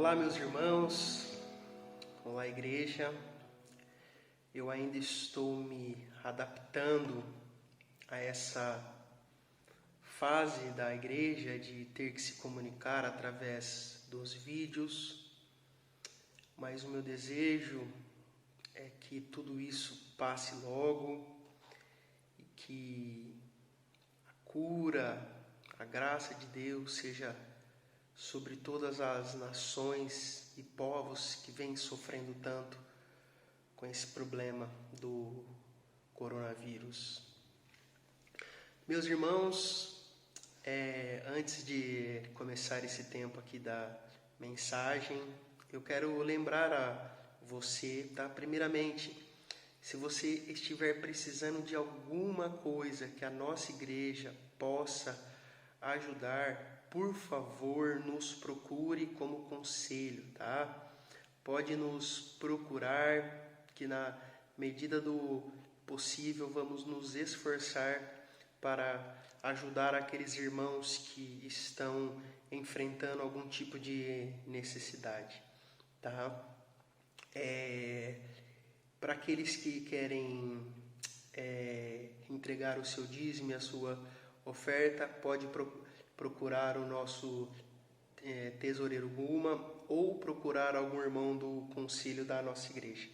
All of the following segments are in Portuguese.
Olá, meus irmãos, olá, igreja. Eu ainda estou me adaptando a essa fase da igreja de ter que se comunicar através dos vídeos, mas o meu desejo é que tudo isso passe logo e que a cura, a graça de Deus seja sobre todas as nações e povos que vêm sofrendo tanto com esse problema do coronavírus. Meus irmãos, antes de começar esse tempo aqui da mensagem, eu quero lembrar a você, tá? Primeiramente, se você estiver precisando de alguma coisa que a nossa igreja possa ajudar, por favor, nos procure como conselho, tá? Pode nos procurar, que na medida do possível vamos nos esforçar para ajudar aqueles irmãos que estão enfrentando algum tipo de necessidade, tá? Para aqueles que querem entregar o seu dízimo e a sua oferta, pode procurar o nosso tesoureiro Guma ou procurar algum irmão do concílio da nossa igreja,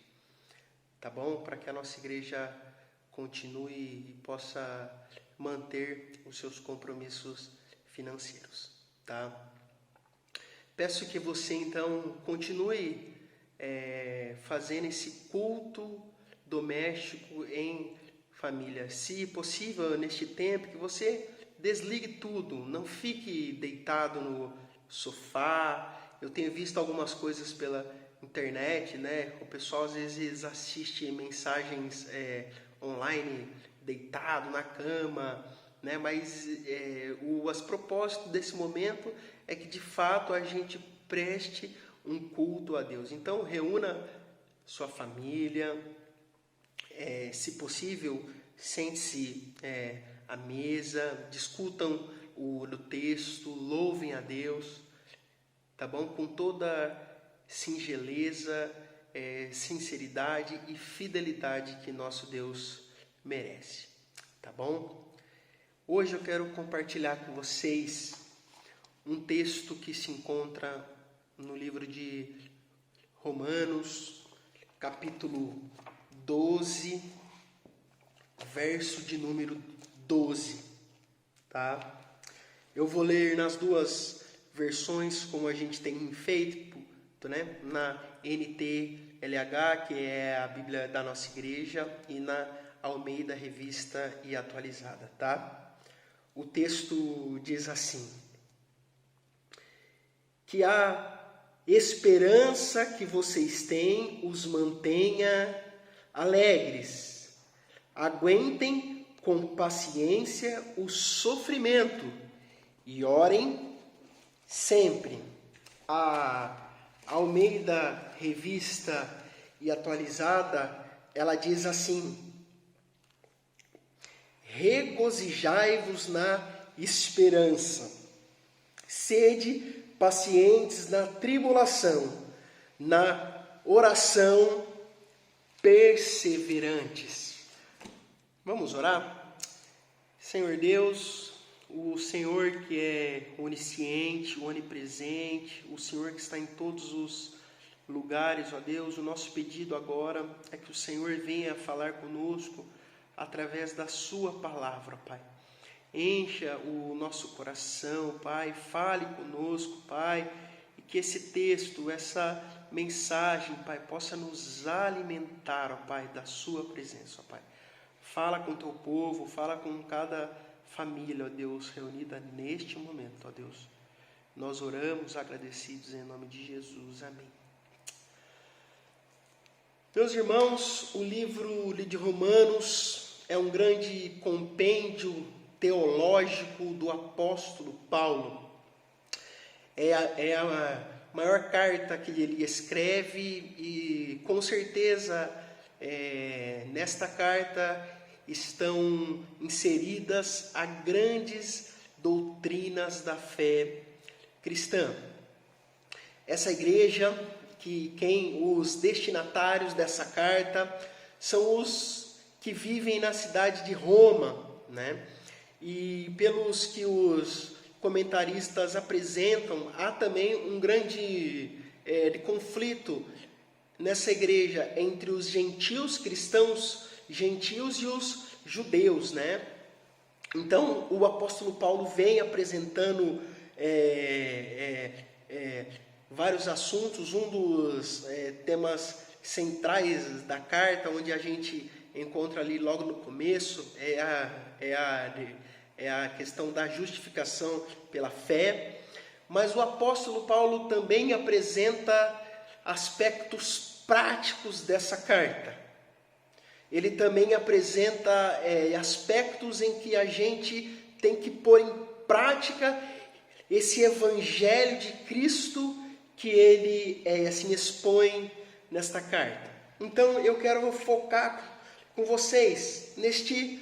tá bom? Para que a nossa igreja continue e possa manter os seus compromissos financeiros, tá? Peço que você então continue fazendo esse culto doméstico em família. Se possível, neste tempo, que você desligue tudo, não fique deitado no sofá. Eu tenho visto algumas coisas pela internet, né? O pessoal às vezes assiste mensagens online deitado na cama, né? Mas as propósito desse momento é que de fato a gente preste um culto a Deus. Então reúna sua família, se possível, sente-se à mesa, discutam o texto, louvem a Deus, tá bom? Com toda singeleza, sinceridade e fidelidade que nosso Deus merece, tá bom? Hoje eu quero compartilhar com vocês um texto que se encontra no livro de Romanos, capítulo 12, verso de número 12, tá? Eu vou ler nas duas versões, como a gente tem feito, né? Na NTLH, que é a Bíblia da nossa igreja, e na Almeida Revista e Atualizada, tá? O texto diz assim: que a esperança que vocês têm os mantenha alegres. Aguentem com paciência o sofrimento e orem sempre. A Almeida Revista e Atualizada, ela diz assim: regozijai-vos na esperança, sede pacientes na tribulação, na oração perseverantes. Vamos orar? Senhor Deus, o Senhor que é onisciente, onipresente, o Senhor que está em todos os lugares, ó Deus, o nosso pedido agora é que o Senhor venha falar conosco através da sua palavra, Pai. Encha o nosso coração, Pai, fale conosco, Pai, e que esse texto, essa mensagem, Pai, possa nos alimentar, ó Pai, da sua presença, ó Pai. Fala com o teu povo, fala com cada família, ó Deus, reunida neste momento, ó Deus. Nós oramos agradecidos em nome de Jesus, amém. Meus irmãos, o livro de Romanos é um grande compêndio teológico do apóstolo Paulo. É a maior carta que ele escreve e com certeza nesta carta estão inseridas as grandes doutrinas da fé cristã. Essa igreja, os destinatários dessa carta são os que vivem na cidade de Roma, né? E pelos que os comentaristas apresentam, há também um grande conflito nessa igreja entre os gentios cristãos, gentios e os judeus, né? Então, o apóstolo Paulo vem apresentando vários assuntos. Um dos temas centrais da carta, onde a gente encontra ali logo no começo, é a questão da justificação pela fé. Mas o apóstolo Paulo também apresenta aspectos práticos dessa carta. Ele também apresenta aspectos em que a gente tem que pôr em prática esse evangelho de Cristo que ele assim expõe nesta carta. Então eu quero focar com vocês neste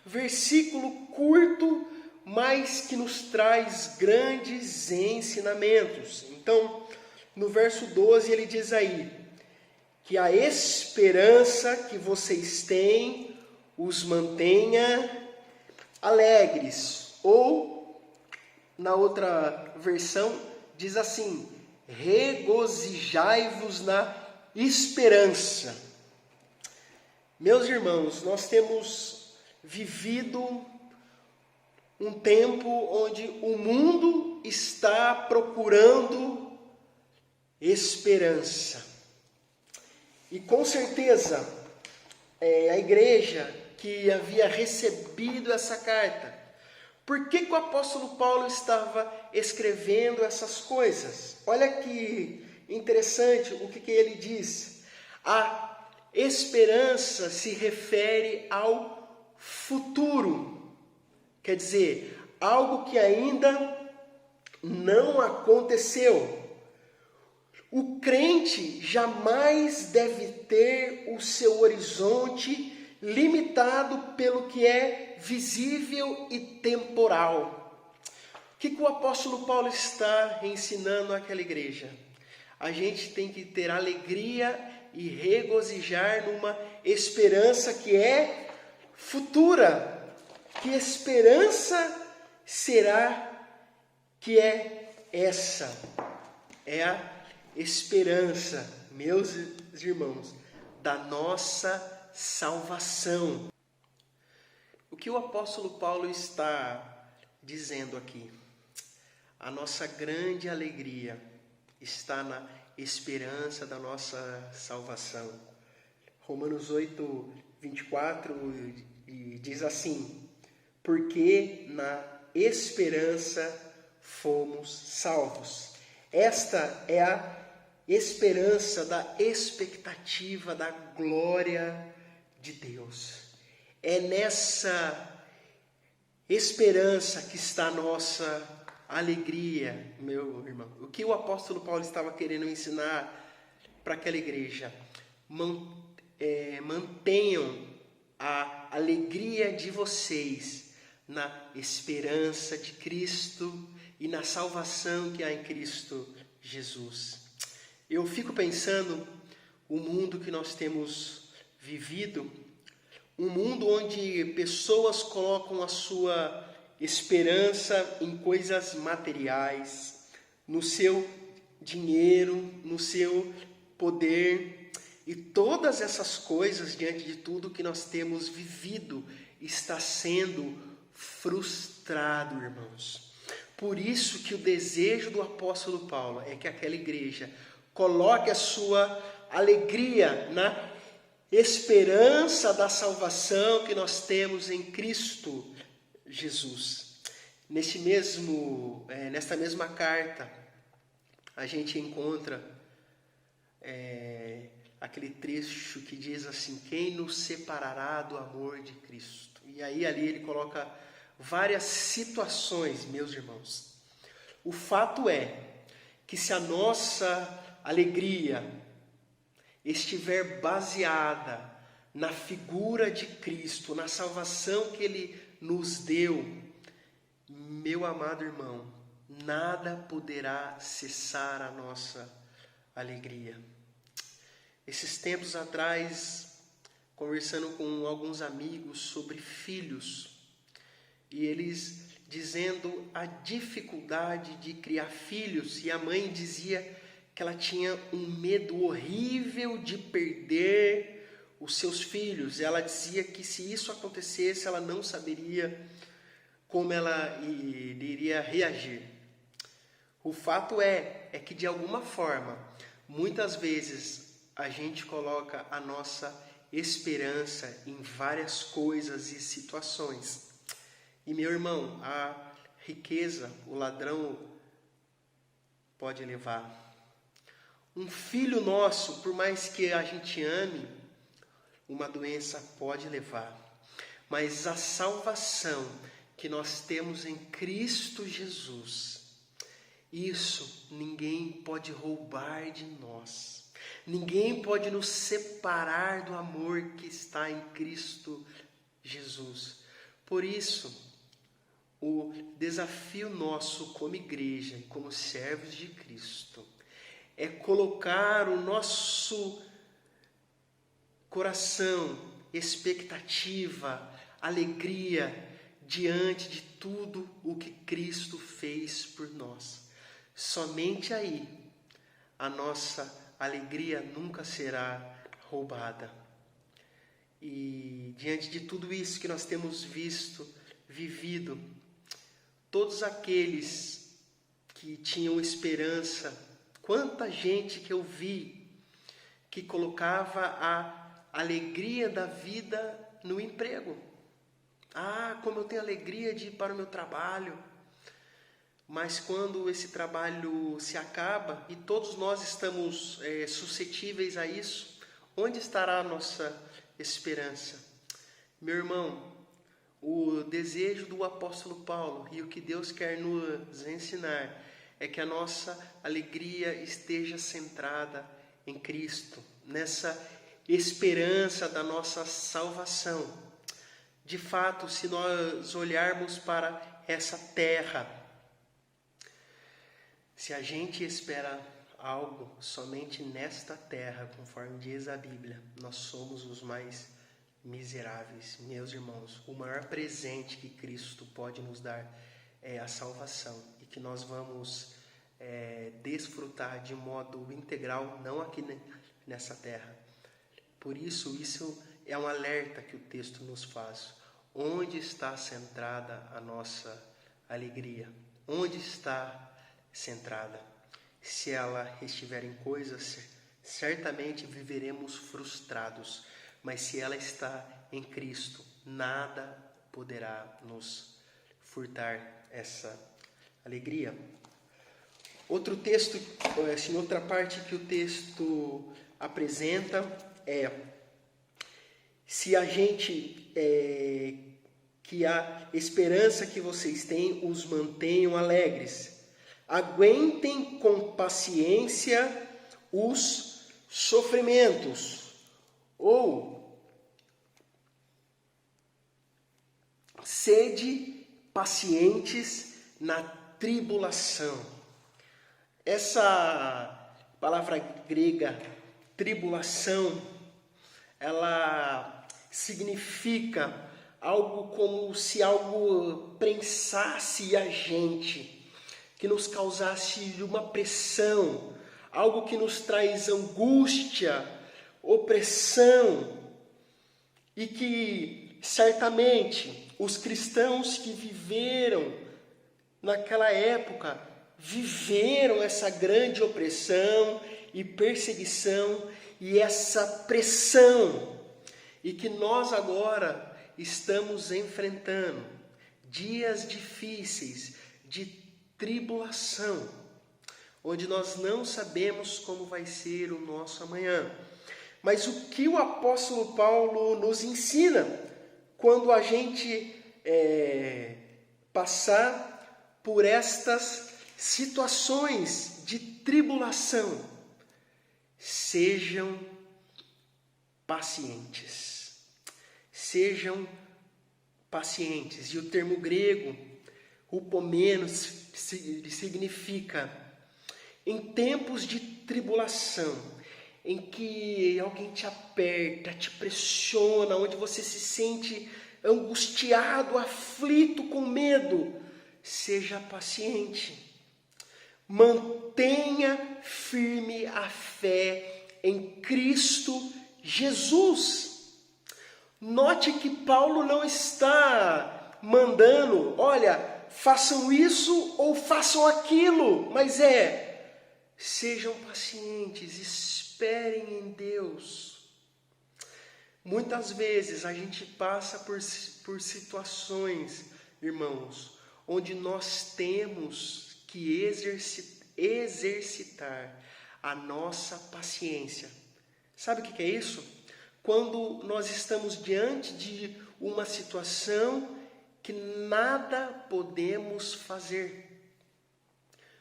versículo curto, mas que nos traz grandes ensinamentos. Então, no verso 12 ele diz aí: que a esperança que vocês têm os mantenha alegres. Ou, na outra versão, diz assim: regozijai-vos na esperança. Meus irmãos, nós temos vivido um tempo onde o mundo está procurando esperança. E com certeza, a igreja que havia recebido essa carta, por que o apóstolo Paulo estava escrevendo essas coisas? Olha que interessante o que ele diz. A esperança se refere ao futuro, quer dizer, algo que ainda não aconteceu. O crente jamais deve ter o seu horizonte limitado pelo que é visível e temporal. O que o apóstolo Paulo está ensinando àquela igreja? A gente tem que ter alegria e regozijar numa esperança que é futura. Que esperança será que é essa? É a esperança, meus irmãos, da nossa salvação. O que o apóstolo Paulo está dizendo aqui? A nossa grande alegria está na esperança da nossa salvação. Romanos 8, 24 diz assim: porque na esperança fomos salvos. Esta é a esperança da expectativa da glória de Deus. É nessa esperança que está a nossa alegria, meu irmão. O que o apóstolo Paulo estava querendo ensinar para aquela igreja? Mantenham a alegria de vocês na esperança de Cristo e na salvação que há em Cristo Jesus. Eu fico pensando o mundo que nós temos vivido, um mundo onde pessoas colocam a sua esperança em coisas materiais, no seu dinheiro, no seu poder, e todas essas coisas, diante de tudo que nós temos vivido, está sendo frustrado, irmãos. Por isso que o desejo do apóstolo Paulo é que aquela igreja coloque a sua alegria na esperança da salvação que nós temos em Cristo Jesus. Nesta mesma carta, a gente encontra aquele trecho que diz assim: quem nos separará do amor de Cristo? E aí ali ele coloca várias situações, meus irmãos. O fato é que se a nossa alegria estiver baseada na figura de Cristo, na salvação que Ele nos deu, meu amado irmão, nada poderá cessar a nossa alegria. Esses tempos atrás, conversando com alguns amigos sobre filhos, e eles dizendo a dificuldade de criar filhos, e a mãe dizia que ela tinha um medo horrível de perder os seus filhos. Ela dizia que se isso acontecesse, ela não saberia como ela iria reagir. O fato é que de alguma forma, muitas vezes a gente coloca a nossa esperança em várias coisas e situações. E meu irmão, a riqueza, o ladrão pode levar. Um filho nosso, por mais que a gente ame, uma doença pode levar. Mas a salvação que nós temos em Cristo Jesus, isso ninguém pode roubar de nós. Ninguém pode nos separar do amor que está em Cristo Jesus. Por isso, o desafio nosso como igreja e como servos de Cristo é colocar o nosso coração, expectativa, alegria diante de tudo o que Cristo fez por nós. Somente aí a nossa alegria nunca será roubada. E diante de tudo isso que nós temos vivido, todos aqueles que tinham esperança, quanta gente que eu vi que colocava a alegria da vida no emprego. Ah, como eu tenho alegria de ir para o meu trabalho. Mas quando esse trabalho se acaba, e todos nós estamos suscetíveis a isso, onde estará a nossa esperança? Meu irmão, o desejo do apóstolo Paulo e o que Deus quer nos ensinar é que a nossa alegria esteja centrada em Cristo, nessa esperança da nossa salvação. De fato, se nós olharmos para essa terra, se a gente espera algo somente nesta terra, conforme diz a Bíblia, nós somos os mais miseráveis. Meus irmãos, o maior presente que Cristo pode nos dar é a salvação, e que nós vamos desfrutar de modo integral, não aqui nessa terra. Por isso é um alerta que o texto nos faz. Onde está centrada a nossa alegria? Onde está centrada? Se ela estiver em coisas, certamente viveremos frustrados. Mas se ela está em Cristo, nada poderá nos furtar essa alegria. Outro texto, assim, outra parte que o texto apresenta é: se a gente, que a esperança que vocês têm os mantenham alegres, aguentem com paciência os sofrimentos, ou sede pacientes na tribulação. Essa palavra grega, tribulação, ela significa algo como se algo prensasse a gente, que nos causasse uma pressão, algo que nos traz angústia, opressão, e que certamente os cristãos que viveram naquela época viveram essa grande opressão e perseguição e essa pressão, e que nós agora estamos enfrentando dias difíceis de tribulação, onde nós não sabemos como vai ser o nosso amanhã. Mas o que o apóstolo Paulo nos ensina quando a gente passar por estas situações de tribulação? Sejam pacientes. Sejam pacientes. E o termo grego, upomenos, significa em tempos de tribulação, em que alguém te aperta, te pressiona, onde você se sente angustiado, aflito, com medo, seja paciente. Mantenha firme a fé em Cristo Jesus. Note que Paulo não está mandando, olha, façam isso ou façam aquilo, mas sejam pacientes, esperem em Deus. Muitas vezes a gente passa por situações, irmãos, onde nós temos que exercitar a nossa paciência. Sabe o que é isso? Quando nós estamos diante de uma situação que nada podemos fazer.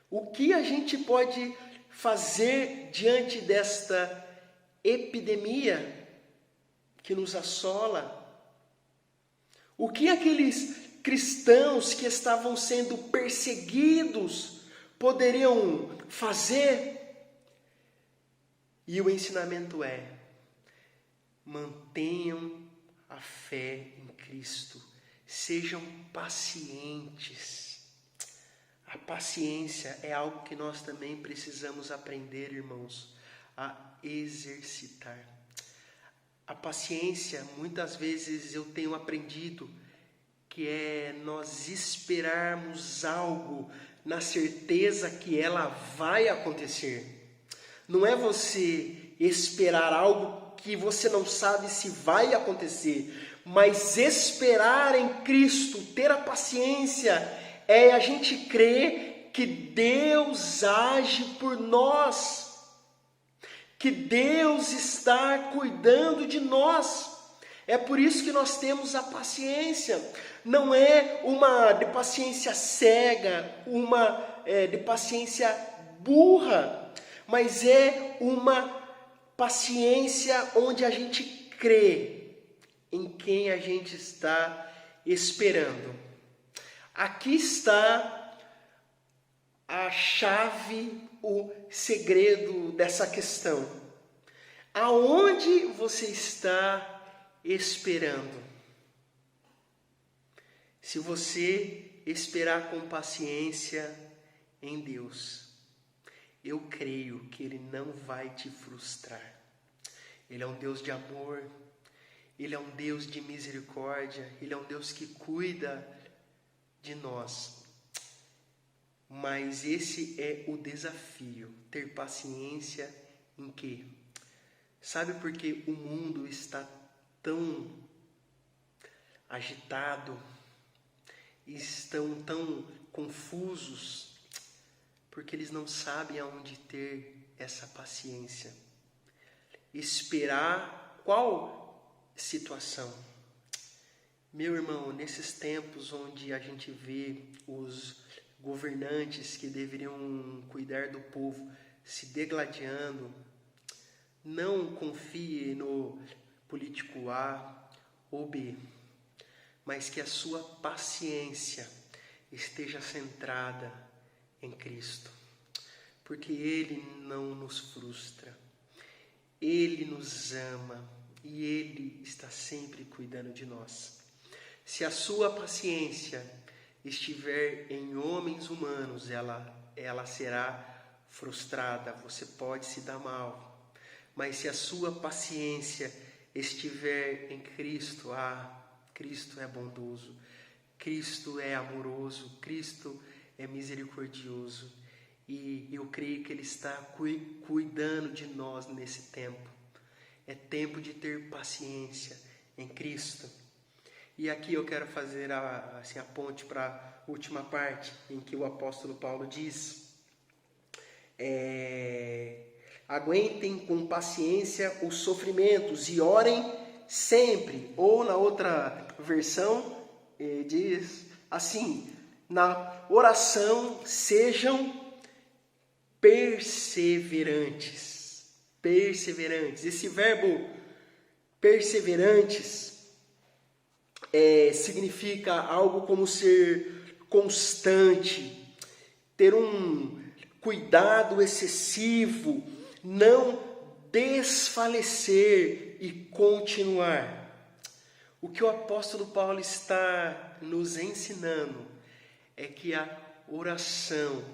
O que a gente pode fazer diante desta epidemia que nos assola? O que aqueles cristãos que estavam sendo perseguidos poderiam fazer? E o ensinamento é: mantenham a fé em Cristo, sejam pacientes. A paciência é algo que nós também precisamos aprender, irmãos, a exercitar. A paciência, muitas vezes eu tenho aprendido, que é nós esperarmos algo na certeza que ela vai acontecer. Não é você esperar algo que você não sabe se vai acontecer, mas esperar em Cristo, ter a paciência, é a gente crer que Deus age por nós, que Deus está cuidando de nós. É por isso que nós temos a paciência. Não é uma de paciência cega, uma de paciência burra, mas é uma paciência onde a gente crê em quem a gente está esperando. Aqui está a chave, o segredo dessa questão. Aonde você está esperando? Se você esperar com paciência em Deus, eu creio que Ele não vai te frustrar. Ele é um Deus de amor, Ele é um Deus de misericórdia, Ele é um Deus que cuida de nós. Mas esse é o desafio, ter paciência em quê? Sabe por que o mundo está tão agitado, estão tão confusos? Porque eles não sabem aonde ter essa paciência. Esperar qual situação? Meu irmão, nesses tempos onde a gente vê os governantes que deveriam cuidar do povo se degladiando, não confie no político A ou B, mas que a sua paciência esteja centrada em Cristo, porque Ele não nos frustra, Ele nos ama e Ele está sempre cuidando de nós. Se a sua paciência estiver em homens humanos, ela será frustrada, você pode se dar mal. Mas se a sua paciência estiver em Cristo, Cristo é bondoso, Cristo é amoroso, Cristo é misericordioso. E eu creio que Ele está cuidando de nós nesse tempo. É tempo de ter paciência em Cristo. E aqui eu quero fazer a ponte para a última parte, em que o apóstolo Paulo diz: aguentem com paciência os sofrimentos e orem sempre. Ou na outra versão diz assim: na oração sejam perseverantes. Perseverantes. Esse verbo perseverantes significa algo como ser constante, ter um cuidado excessivo, não desfalecer e continuar. O que o apóstolo Paulo está nos ensinando é que a oração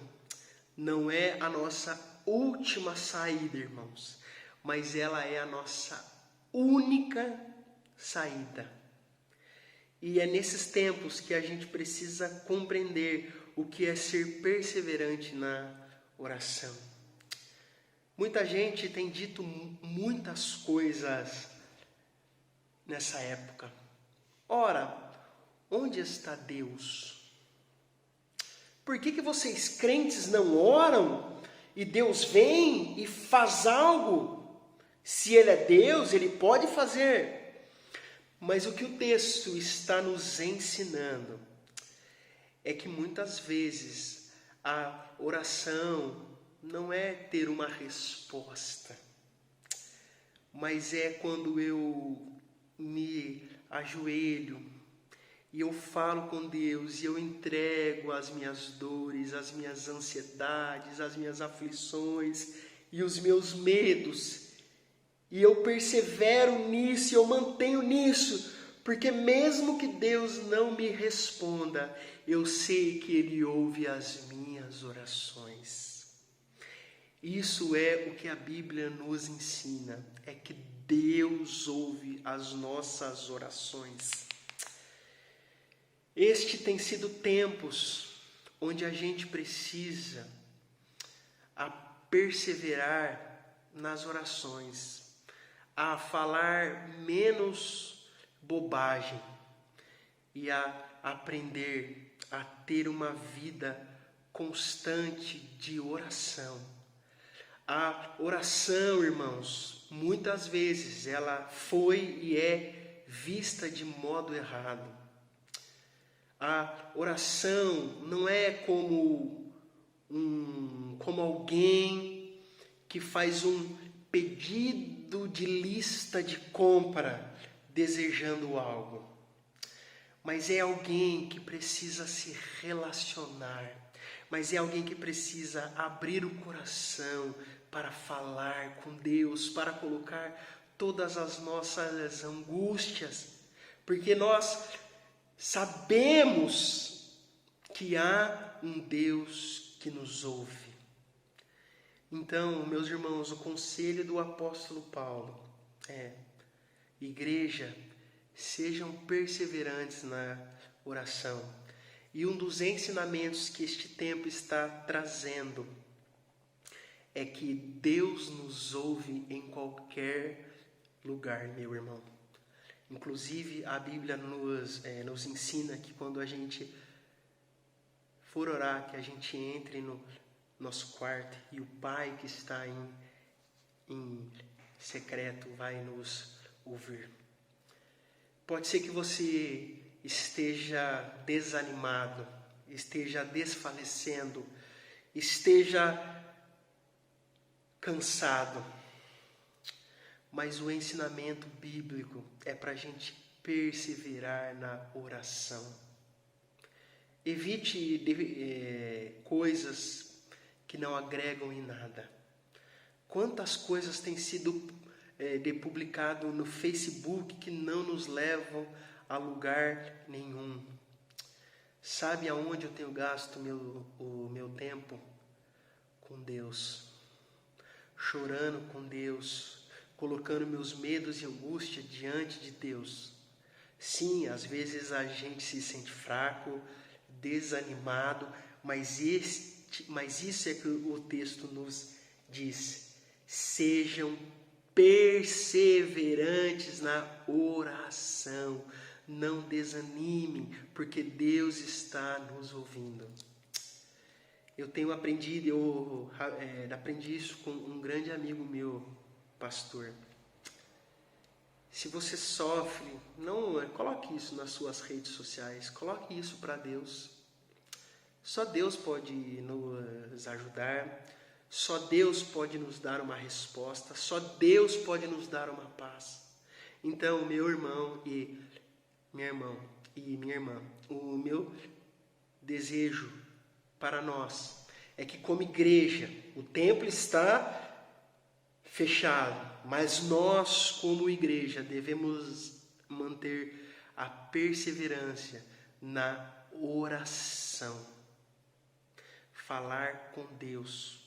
não é a nossa última saída, irmãos, mas ela é a nossa única saída. E é nesses tempos que a gente precisa compreender o que é ser perseverante na oração. Muita gente tem dito muitas coisas nessa época. Ora, onde está Deus? Por que vocês crentes não oram e Deus vem e faz algo? Se Ele é Deus, Ele pode fazer. Mas o que o texto está nos ensinando é que muitas vezes a oração não é ter uma resposta, mas é quando eu me ajoelho e eu falo com Deus e eu entrego as minhas dores, as minhas ansiedades, as minhas aflições e os meus medos. E eu persevero nisso, eu mantenho nisso, porque mesmo que Deus não me responda, eu sei que Ele ouve as minhas orações. Isso é o que a Bíblia nos ensina, é que Deus ouve as nossas orações. Este tem sido tempos onde a gente precisa perseverar nas orações, a falar menos bobagem e a aprender a ter uma vida constante de oração. A oração, irmãos, muitas vezes ela foi e é vista de modo errado. A oração não é como alguém que faz um pedido de lista de compra desejando algo, mas é alguém que precisa se relacionar, mas é alguém que precisa abrir o coração para falar com Deus, para colocar todas as nossas angústias, porque nós sabemos que há um Deus que nos ouve. Então, meus irmãos, o conselho do apóstolo Paulo é: igreja, sejam perseverantes na oração. E um dos ensinamentos que este tempo está trazendo é que Deus nos ouve em qualquer lugar, meu irmão. Inclusive, a Bíblia nos ensina que quando a gente for orar, que a gente entre no nosso quarto e o Pai que está em secreto vai nos ouvir. Pode ser que você esteja desanimado, esteja desfalecendo, esteja cansado, mas o ensinamento bíblico é para a gente perseverar na oração. Evite coisas que não agregam em nada. Quantas coisas têm sido publicado no Facebook que não nos levam a lugar nenhum? Sabe aonde eu tenho gasto o meu tempo? Com Deus, chorando com Deus, colocando meus medos e angústia diante de Deus. Sim, às vezes a gente se sente fraco, desanimado, mas isso é que o texto nos diz: sejam perseverantes na oração, não desanimem, porque Deus está nos ouvindo. Eu tenho aprendi isso com um grande amigo meu, pastor. Se você sofre, não coloque isso nas suas redes sociais, coloque isso para Deus. Só Deus pode nos ajudar, só Deus pode nos dar uma resposta, só Deus pode nos dar uma paz. Então, meu irmão e minha irmã, o meu desejo para nós é que como igreja, o templo está fechado, mas nós como igreja devemos manter a perseverança na oração. Falar com Deus,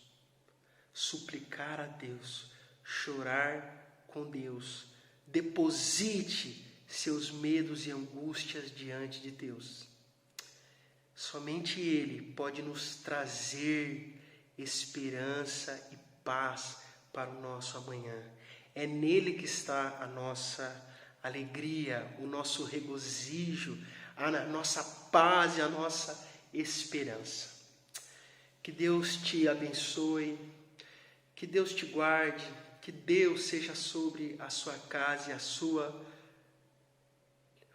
suplicar a Deus, chorar com Deus. Deposite seus medos e angústias diante de Deus. Somente Ele pode nos trazer esperança e paz para o nosso amanhã. É nele que está a nossa alegria, o nosso regozijo, a nossa paz e a nossa esperança. Que Deus te abençoe, que Deus te guarde, que Deus seja sobre a sua casa e a sua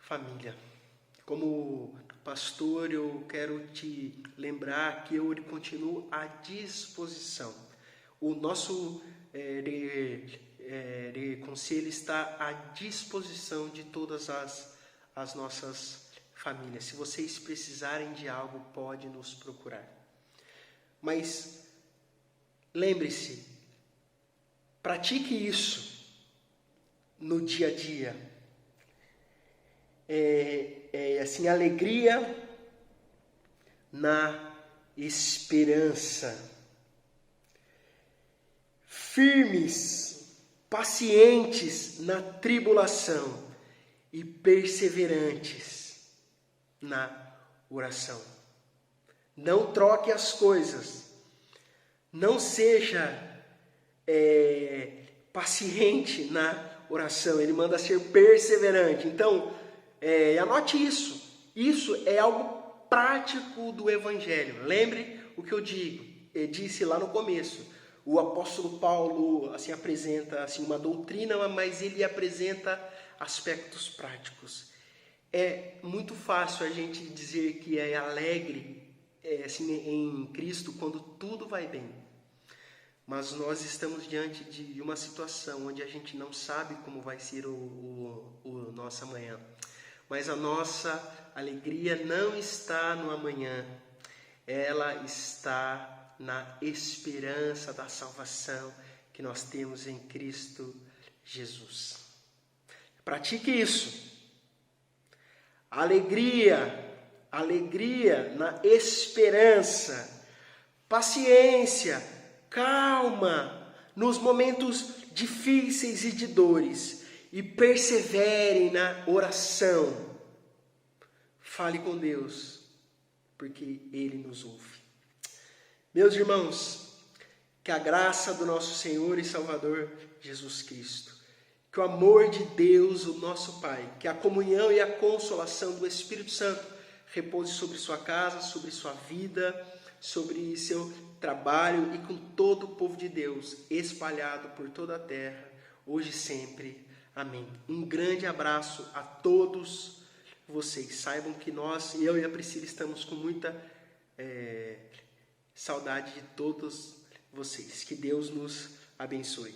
família. Como pastor, eu quero te lembrar que eu continuo à disposição. O nosso conselho está à disposição de todas as nossas famílias. Se vocês precisarem de algo, pode nos procurar. Mas lembre-se, pratique isso no dia a dia. Assim, alegria na esperança. Firmes, pacientes na tribulação e perseverantes na oração. Não troque as coisas. Não seja paciente na oração. Ele manda ser perseverante. Então, anote isso. Isso é algo prático do Evangelho. Lembre o que eu disse lá no começo. O apóstolo Paulo apresenta uma doutrina, mas ele apresenta aspectos práticos. É muito fácil a gente dizer que é alegre em Cristo quando tudo vai bem. Mas nós estamos diante de uma situação onde a gente não sabe como vai ser o nosso amanhã. Mas a nossa alegria não está no amanhã. Ela está na esperança da salvação que nós temos em Cristo Jesus. Pratique isso. Alegria na esperança, paciência, calma nos momentos difíceis e de dores e perseverem na oração. Fale com Deus, porque Ele nos ouve. Meus irmãos, que a graça do nosso Senhor e Salvador Jesus Cristo, que o amor de Deus, o nosso Pai, que a comunhão e a consolação do Espírito Santo repouse sobre sua casa, sobre sua vida, sobre seu trabalho e com todo o povo de Deus espalhado por toda a terra, hoje e sempre. Amém. Um grande abraço a todos vocês. Saibam que eu e a Priscila, estamos com muita saudade de todos vocês. Que Deus nos abençoe.